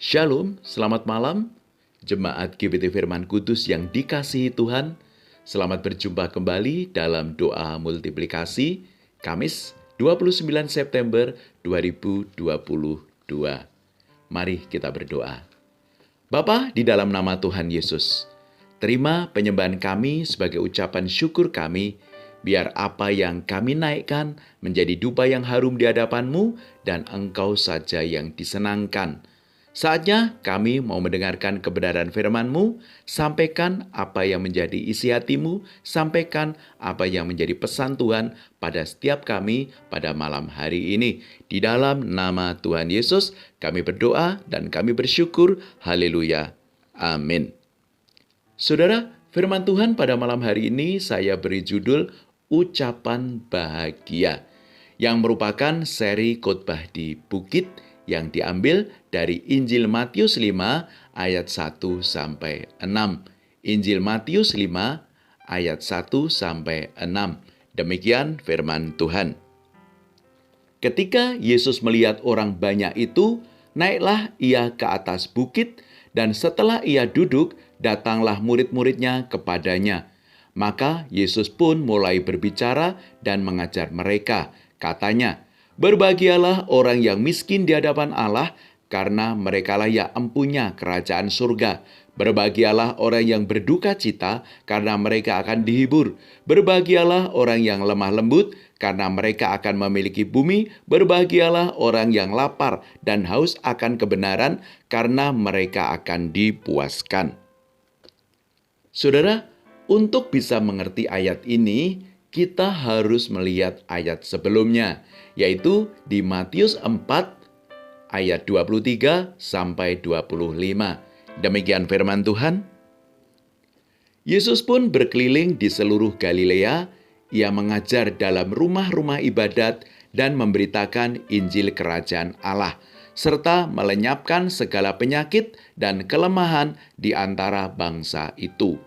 Shalom, selamat malam, Jemaat GBT Firman Kudus yang dikasihi Tuhan. Selamat berjumpa kembali dalam doa multiplikasi, Kamis 29 September 2022. Mari kita berdoa. Bapa, di dalam nama Tuhan Yesus, terima penyembahan kami sebagai ucapan syukur kami, biar apa yang kami naikkan menjadi dupa yang harum di hadapan-Mu dan Engkau saja yang disenangkan. Saatnya kami mau mendengarkan kebenaran firman-Mu, sampaikan apa yang menjadi isi hati-Mu, sampaikan apa yang menjadi pesan Tuhan pada setiap kami pada malam hari ini. Di dalam nama Tuhan Yesus, kami berdoa dan kami bersyukur. Haleluya. Amin. Saudara, firman Tuhan pada malam hari ini saya beri judul Ucapan Bahagia, yang merupakan seri khotbah di Bukit yang diambil dari Injil Matius 5 ayat 1 sampai 6. Injil Matius 5 ayat 1 sampai 6. Demikian firman Tuhan. Ketika Yesus melihat orang banyak itu, naiklah ia ke atas bukit, dan setelah ia duduk, datanglah murid-muridnya kepadanya. Maka Yesus pun mulai berbicara dan mengajar mereka. Katanya, "Berbahagialah orang yang miskin di hadapan Allah, karena merekalah yang empunya kerajaan surga. Berbahagialah orang yang berduka cita, karena mereka akan dihibur. Berbahagialah orang yang lemah lembut, karena mereka akan memiliki bumi. Berbahagialah orang yang lapar dan haus akan kebenaran, karena mereka akan dipuaskan." Saudara, untuk bisa mengerti ayat ini, kita harus melihat ayat sebelumnya, yaitu di Matius 4 ayat 23 sampai 25. Demikian firman Tuhan. Yesus pun berkeliling di seluruh Galilea. Ia mengajar dalam rumah-rumah ibadat dan memberitakan Injil Kerajaan Allah, serta melenyapkan segala penyakit dan kelemahan di antara bangsa itu.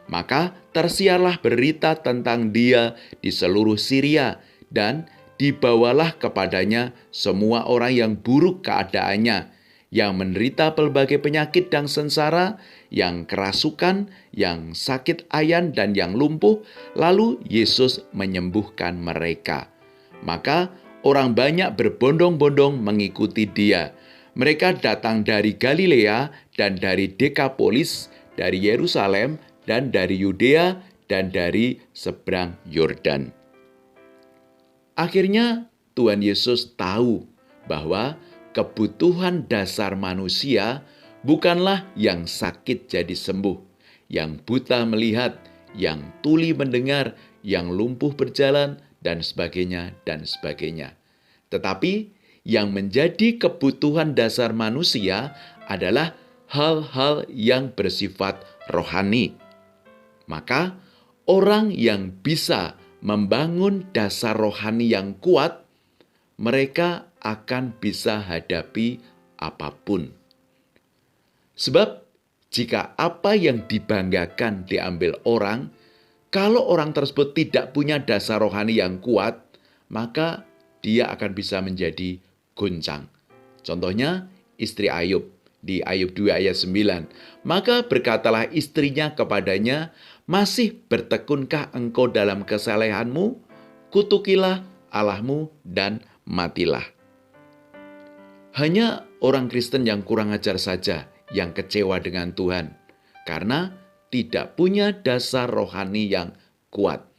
Maka tersiarlah berita tentang Dia di seluruh Syria, dan dibawalah kepadanya semua orang yang buruk keadaannya, yang menderita pelbagai penyakit dan sengsara, yang kerasukan, yang sakit ayan, dan yang lumpuh. Lalu Yesus menyembuhkan mereka. Maka orang banyak berbondong-bondong mengikuti Dia. Mereka datang dari Galilea dan dari Dekapolis, dari Yerusalem dan dari Yudea dan dari seberang Yordan. Akhirnya Tuhan Yesus tahu bahwa kebutuhan dasar manusia bukanlah yang sakit jadi sembuh, yang buta melihat, yang tuli mendengar, yang lumpuh berjalan, dan sebagainya, dan sebagainya. Tetapi yang menjadi kebutuhan dasar manusia adalah hal-hal yang bersifat rohani. Maka orang yang bisa membangun dasar rohani yang kuat, mereka akan bisa hadapi apapun. Sebab jika apa yang dibanggakan diambil orang, kalau orang tersebut tidak punya dasar rohani yang kuat, maka dia akan bisa menjadi goncang. Contohnya istri Ayub di Ayub 2 ayat 9. Maka berkatalah istrinya kepadanya, "Masih bertekunkah engkau dalam kesalehanmu? Kutukilah Allahmu dan matilah." Hanya orang Kristen yang kurang ajar saja yang kecewa dengan Tuhan, karena tidak punya dasar rohani yang kuat.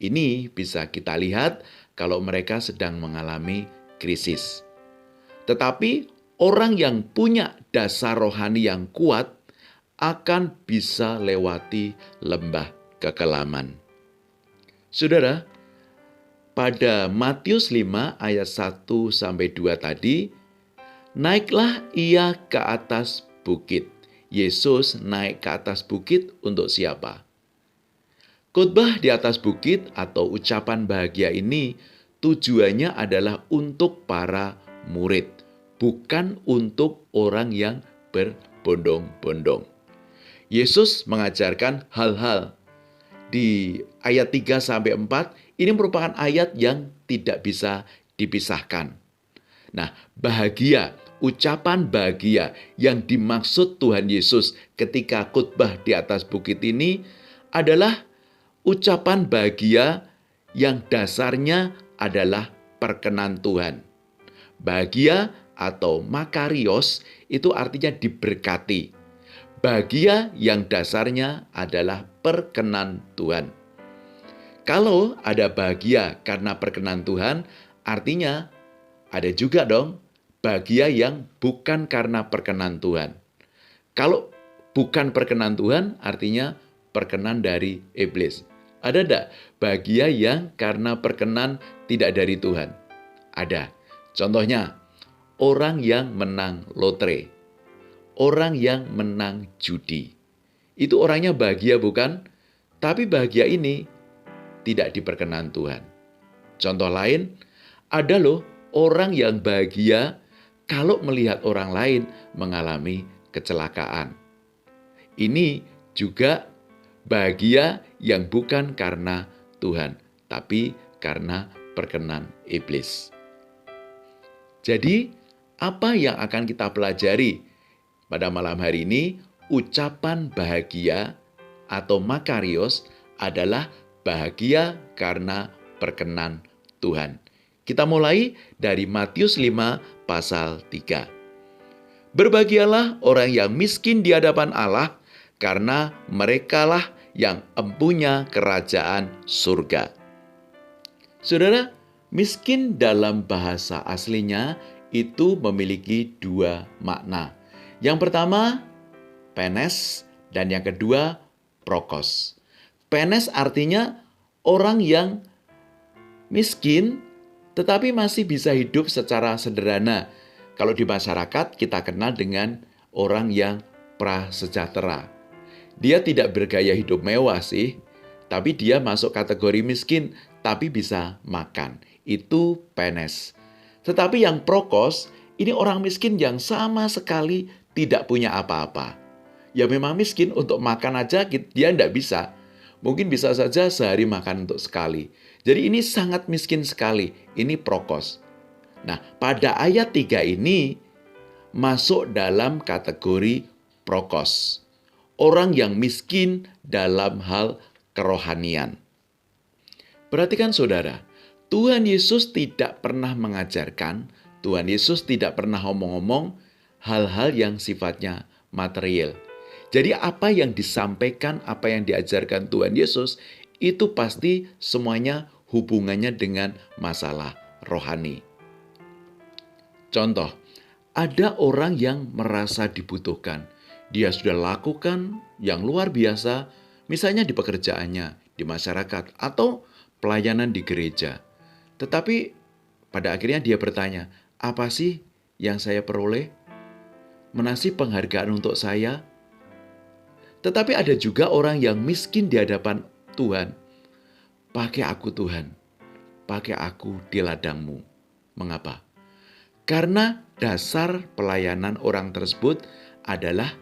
Ini bisa kita lihat kalau mereka sedang mengalami krisis. Tetapi orang yang punya dasar rohani yang kuat akan bisa lewati lembah kekelaman. Saudara, pada Matius 5 ayat 1 sampai 2 tadi, naiklah ia ke atas bukit. Yesus naik ke atas bukit untuk siapa? Khotbah di atas bukit atau ucapan bahagia ini tujuannya adalah untuk para murid, bukan untuk orang yang berbondong-bondong. Yesus mengajarkan hal-hal di ayat 3 sampai 4. Ini merupakan ayat yang tidak bisa dipisahkan. Nah, bahagia Ucapan bahagia yang dimaksud Tuhan Yesus ketika khotbah di atas bukit ini adalah ucapan bahagia yang dasarnya adalah perkenan Tuhan. Bahagia atau makarios itu artinya diberkati. Bahagia yang dasarnya adalah perkenan Tuhan. Kalau ada bahagia karena perkenan Tuhan, artinya ada juga dong bahagia yang bukan karena perkenan Tuhan. Kalau bukan perkenan Tuhan, artinya perkenan dari iblis. Ada enggak bahagia yang karena perkenan tidak dari Tuhan? Ada. Contohnya, orang yang menang lotre, orang yang menang judi. Itu orangnya bahagia bukan? Tapi bahagia ini tidak diperkenan Tuhan. Contoh lain, ada loh orang yang bahagia kalau melihat orang lain mengalami kecelakaan. Ini juga bahagia yang bukan karena Tuhan, tapi karena perkenan iblis. Jadi, apa yang akan kita pelajari pada malam hari ini? Ucapan bahagia atau makarios adalah bahagia karena perkenan Tuhan. Kita mulai dari Matius 5 pasal 3. Berbahagialah orang yang miskin di hadapan Allah, karena merekalah yang empunya kerajaan surga. Saudara, miskin dalam bahasa aslinya itu memiliki dua makna. Yang pertama, penes, dan yang kedua, prokos. Penes artinya orang yang miskin tetapi masih bisa hidup secara sederhana. Kalau di masyarakat kita kenal dengan orang yang prasejahtera. Dia tidak bergaya hidup mewah sih, tapi dia masuk kategori miskin, tapi bisa makan. Itu penes. Tetapi yang prokos, ini orang miskin yang sama sekali tidak punya apa-apa. Ya memang miskin, untuk makan aja dia tidak bisa. Mungkin bisa saja sehari makan untuk sekali. Jadi ini sangat miskin sekali. Ini prokos. Nah, pada ayat 3 ini masuk dalam kategori prokos. Orang yang miskin dalam hal kerohanian. Perhatikan saudara, Tuhan Yesus tidak pernah mengajarkan, Tuhan Yesus tidak pernah ngomong-ngomong hal-hal yang sifatnya material. Jadi apa yang disampaikan, apa yang diajarkan Tuhan Yesus, itu pasti semuanya hubungannya dengan masalah rohani. Contoh, ada orang yang merasa dibutuhkan. Dia sudah lakukan yang luar biasa, misalnya di pekerjaannya, di masyarakat, atau pelayanan di gereja. Tetapi pada akhirnya dia bertanya, apa sih yang saya peroleh? Mana sih penghargaan untuk saya? Tetapi ada juga orang yang miskin di hadapan Tuhan. Pakai aku Tuhan, pakai aku di ladang-Mu. Mengapa? Karena dasar pelayanan orang tersebut adalah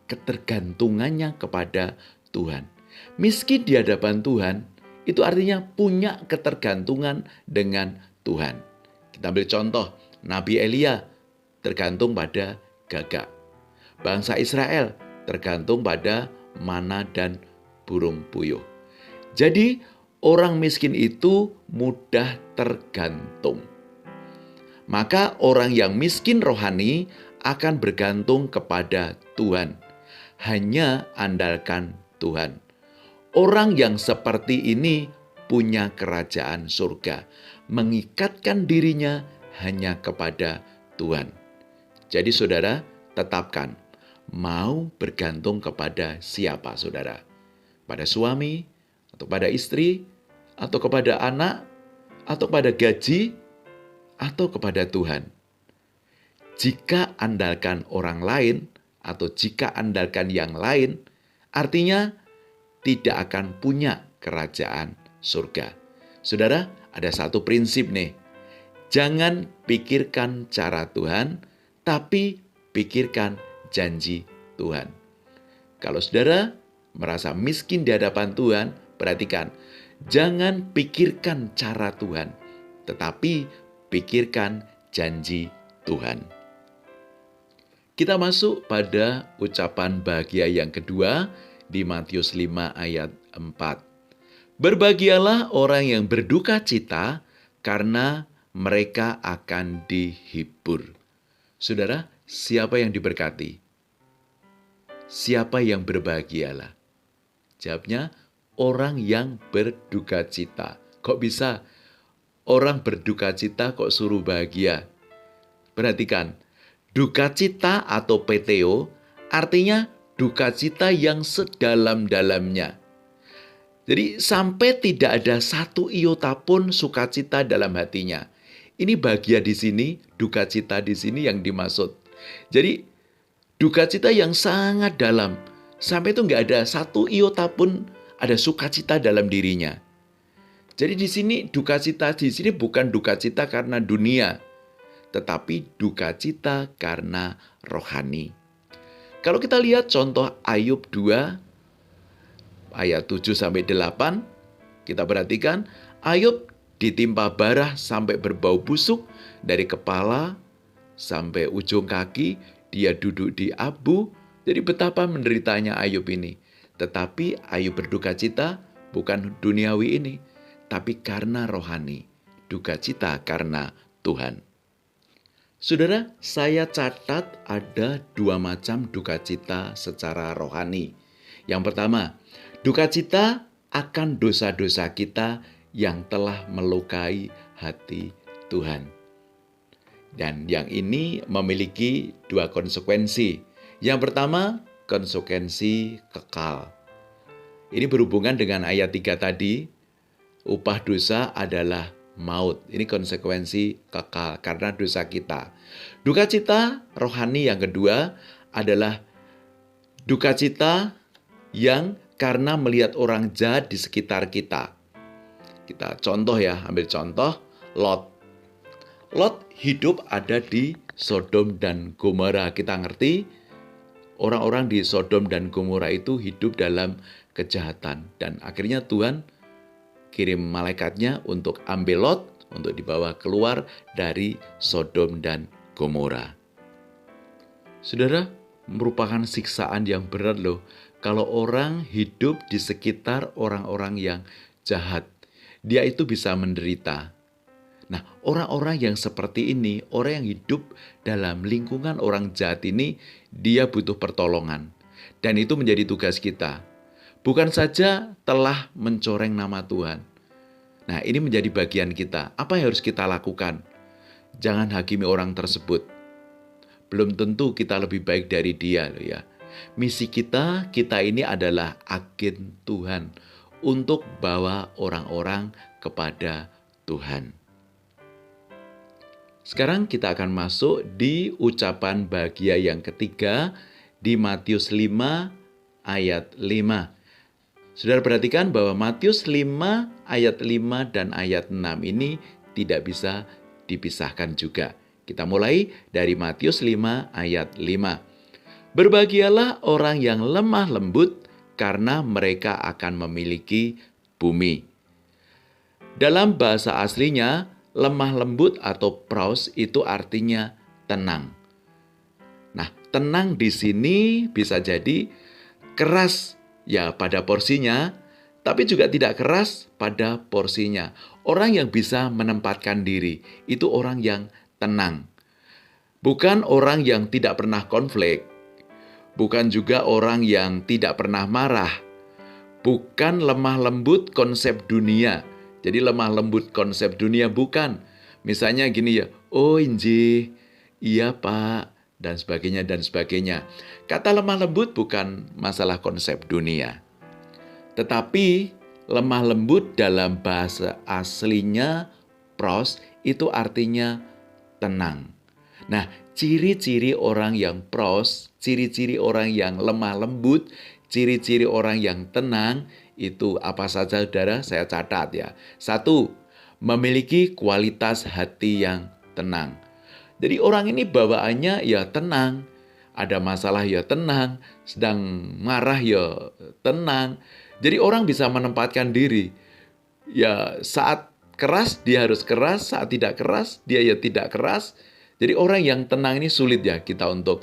ketergantungannya kepada Tuhan. Miskin di hadapan Tuhan, itu artinya punya ketergantungan dengan Tuhan. Kita ambil contoh, Nabi Elia tergantung pada gagak. Bangsa Israel tergantung pada mana dan burung puyuh. Jadi, orang miskin itu mudah tergantung. Maka orang yang miskin rohani akan bergantung kepada Tuhan. Hanya andalkan Tuhan. Orang yang seperti ini punya kerajaan surga. Mengikatkan dirinya hanya kepada Tuhan. Jadi saudara, tetapkan. Mau bergantung kepada siapa saudara? Pada suami, atau pada istri, atau kepada anak, atau pada gaji, atau kepada Tuhan. Jika andalkan orang lain, atau jika andalkan yang lain, artinya tidak akan punya kerajaan surga. Saudara, ada satu prinsip nih. Jangan pikirkan cara Tuhan, tapi pikirkan janji Tuhan. Kalau saudara merasa miskin di hadapan Tuhan, perhatikan, jangan pikirkan cara Tuhan, tetapi pikirkan janji Tuhan. Kita masuk pada ucapan bahagia yang kedua di Matius 5 ayat 4. Berbahagialah orang yang berduka cita karena mereka akan dihibur. Saudara, siapa yang diberkati? Siapa yang berbahagialah? Jawabnya, orang yang berduka cita. Kok bisa orang berduka cita kok suruh bahagia? Perhatikan, duka cita atau PTO artinya duka cita yang sedalam-dalamnya. Jadi sampai tidak ada satu iota pun sukacita dalam hatinya. Ini bahagia di sini, duka cita di sini yang dimaksud. Jadi duka cita yang sangat dalam, sampai itu nggak ada satu iota pun ada sukacita dalam dirinya. Jadi di sini duka cita di sini bukan duka cita karena dunia, tetapi duka cita karena rohani. Kalau kita lihat contoh Ayub 2 ayat 7-8, kita perhatikan Ayub ditimpa bara sampai berbau busuk dari kepala sampai ujung kaki, dia duduk di abu. Jadi betapa menderitanya Ayub ini. Tetapi Ayub berduka cita bukan duniawi ini, tapi karena rohani, duka cita karena Tuhan. Saudara, saya catat ada 2 macam duka cita secara rohani. Yang pertama, duka cita akan dosa-dosa kita yang telah melukai hati Tuhan. Dan yang ini memiliki 2 konsekuensi. Yang pertama, konsekuensi kekal. Ini berhubungan dengan ayat 3 tadi, upah dosa adalah maut. Ini konsekuensi kekal karena dosa kita. Duka cita rohani yang kedua adalah duka cita yang karena melihat orang jahat di sekitar kita. Kita contoh ya, ambil contoh Lot. Lot hidup ada di Sodom dan Gomora. Kita ngerti orang-orang di Sodom dan Gomora itu hidup dalam kejahatan. Dan akhirnya Tuhan kirim malaikatnya untuk ambil Lot, untuk dibawa keluar dari Sodom dan Gomora. Saudara, merupakan siksaan yang berat loh kalau orang hidup di sekitar orang-orang yang jahat. Dia itu bisa menderita. Nah, orang-orang yang seperti ini, orang yang hidup dalam lingkungan orang jahat ini, dia butuh pertolongan. Dan itu menjadi tugas kita. Bukan saja telah mencoreng nama Tuhan. Nah, ini menjadi bagian kita. Apa yang harus kita lakukan? Jangan hakimi orang tersebut. Belum tentu kita lebih baik dari dia loh ya. Misi kita ini adalah agen Tuhan untuk bawa orang-orang kepada Tuhan. Sekarang kita akan masuk di ucapan bahagia yang ketiga di Matius 5 ayat 5. Saudara perhatikan bahwa Matius 5 ayat 5 dan ayat 6 ini tidak bisa dipisahkan juga. Kita mulai dari Matius 5 ayat 5. Berbahagialah orang yang lemah lembut karena mereka akan memiliki bumi. Dalam bahasa aslinya, lemah lembut atau praus itu artinya tenang. Nah, tenang di sini bisa jadi keras ya pada porsinya, tapi juga tidak keras pada porsinya. Orang yang bisa menempatkan diri, itu orang yang tenang. Bukan orang yang tidak pernah konflik, bukan juga orang yang tidak pernah marah, bukan lemah lembut konsep dunia. Jadi lemah lembut konsep dunia bukan. Misalnya gini ya, oh inji, iya pak, dan sebagainya dan sebagainya. Kata lemah lembut bukan masalah konsep dunia. Tetapi lemah lembut dalam bahasa aslinya pros itu artinya tenang. Nah, ciri-ciri orang yang pros, ciri-ciri orang yang lemah lembut, ciri-ciri orang yang tenang, itu apa saja saudara? Saya catat ya. 1, memiliki kualitas hati yang tenang. Jadi orang ini bawaannya ya tenang. Ada masalah ya tenang, sedang marah ya tenang. Jadi orang bisa menempatkan diri. Ya saat keras dia harus keras, saat tidak keras dia ya tidak keras. Jadi orang yang tenang ini sulit ya kita untuk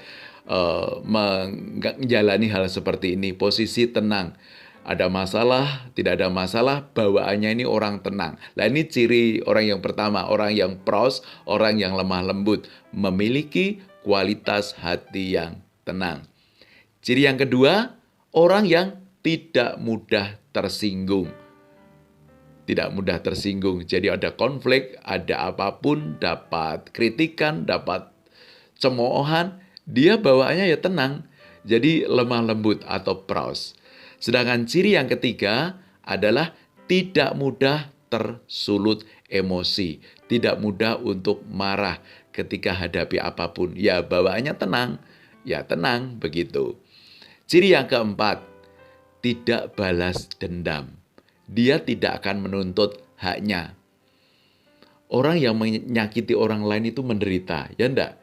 menjalani hal seperti ini, posisi tenang. Ada masalah, tidak ada masalah, bawaannya ini orang tenang. Nah, ini ciri orang yang pertama, orang yang pros, orang yang lemah lembut, memiliki kualitas hati yang tenang. Ciri yang kedua, orang yang tidak mudah tersinggung. Tidak mudah tersinggung. Jadi ada konflik, ada apapun, dapat kritikan, dapat cemoohan, dia bawaannya ya tenang. Jadi lemah lembut atau praus. Sedangkan ciri yang ketiga adalah tidak mudah tersulut emosi. Tidak mudah untuk marah ketika hadapi apapun. Ya bawaannya tenang. Ya tenang begitu. Ciri yang keempat, tidak balas dendam. Dia tidak akan menuntut haknya. Orang yang menyakiti orang lain itu menderita, ya enggak?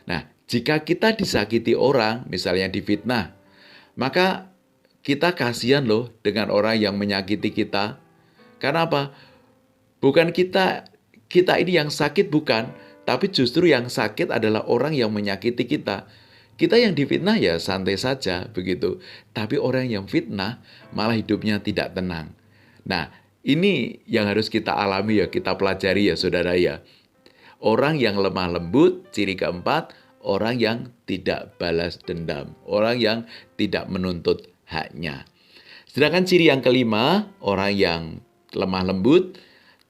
Nah, jika kita disakiti orang, misalnya difitnah, maka kita kasihan loh dengan orang yang menyakiti kita. Karena apa? Bukan kita ini yang sakit bukan, tapi justru yang sakit adalah orang yang menyakiti kita. Kita yang difitnah ya santai saja begitu. Tapi orang yang fitnah malah hidupnya tidak tenang. Nah, ini yang harus kita alami ya, kita pelajari ya saudara ya. Orang yang lemah lembut, ciri keempat, orang yang tidak balas dendam, orang yang tidak menuntut haknya. Sedangkan ciri yang kelima, orang yang lemah lembut,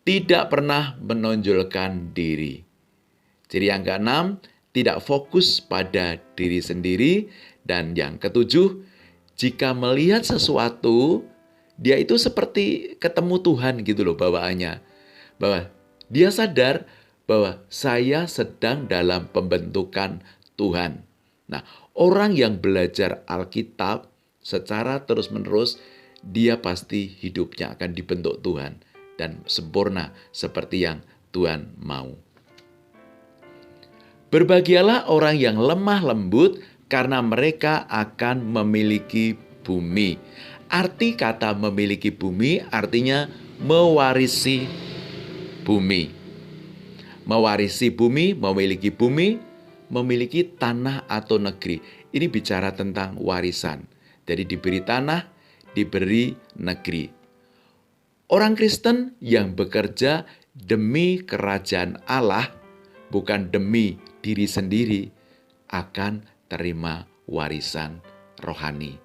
tidak pernah menonjolkan diri. Ciri yang keenam, tidak fokus pada diri sendiri. Dan yang ketujuh, jika melihat sesuatu, dia itu seperti ketemu Tuhan gitu loh bawaannya. Bahwa dia sadar bahwa saya sedang dalam pembentukan Tuhan. Nah, orang yang belajar Alkitab secara terus-menerus, dia pasti hidupnya akan dibentuk Tuhan dan sempurna seperti yang Tuhan mau. Berbahagialah orang yang lemah lembut karena mereka akan memiliki bumi. Arti kata memiliki bumi artinya mewarisi bumi. Mewarisi bumi, memiliki bumi, memiliki tanah atau negeri. Ini bicara tentang warisan. Jadi diberi tanah, diberi negeri. Orang Kristen yang bekerja demi kerajaan Allah, bukan demi diri sendiri, akan terima warisan rohani.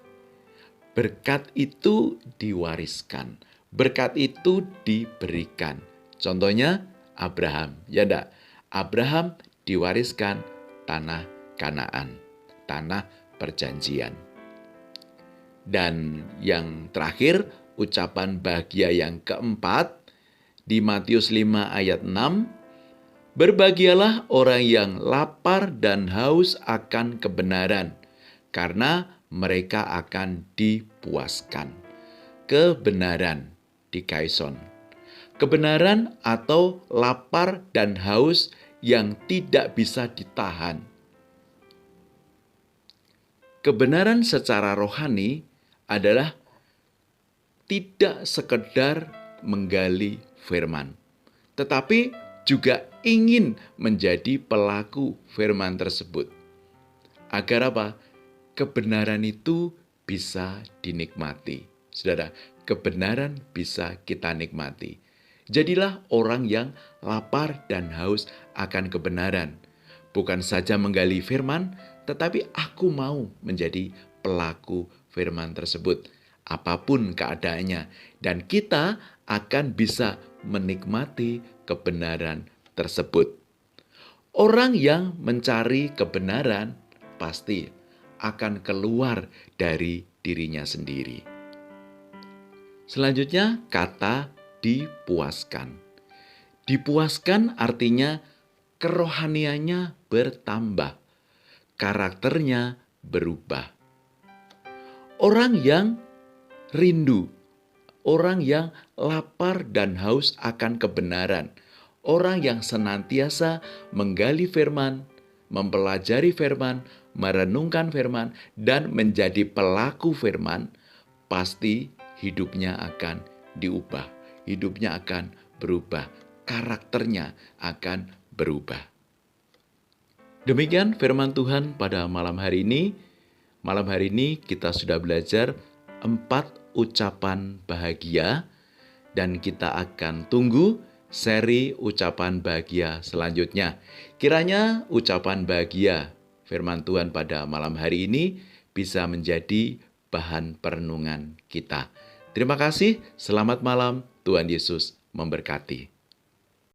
Berkat itu diwariskan, berkat itu diberikan. Contohnya Abraham, ya enggak? Abraham diwariskan tanah Kanaan, tanah perjanjian. Dan yang terakhir, ucapan bahagia yang keempat, di Matius 5 ayat 6, berbahagialah orang yang lapar dan haus akan kebenaran, karena mereka akan dipuaskan. Kebenaran di Kaison. Kebenaran atau lapar dan haus yang tidak bisa ditahan. Kebenaran secara rohani adalah tidak sekedar menggali firman, tetapi juga ingin menjadi pelaku firman tersebut. Agar apa? Kebenaran itu bisa dinikmati. Saudara, kebenaran bisa kita nikmati. Jadilah orang yang lapar dan haus akan kebenaran. Bukan saja menggali firman, tetapi aku mau menjadi pelaku firman tersebut. Apapun keadaannya. Dan kita akan bisa menikmati kebenaran tersebut. Orang yang mencari kebenaran pasti akan keluar dari dirinya sendiri. Selanjutnya, kata dipuaskan. Dipuaskan artinya kerohaniannya bertambah, karakternya berubah. Orang yang rindu, orang yang lapar dan haus akan kebenaran, orang yang senantiasa menggali firman, mempelajari firman, merenungkan firman, dan menjadi pelaku firman, pasti hidupnya akan diubah. Hidupnya akan berubah. Karakternya akan berubah. Demikian firman Tuhan pada malam hari ini. Malam hari ini kita sudah belajar 4 ucapan bahagia dan kita akan tunggu seri ucapan bahagia selanjutnya. Kiranya ucapan bahagia firman Tuhan pada malam hari ini bisa menjadi bahan perenungan kita. Terima kasih, selamat malam, Tuhan Yesus memberkati.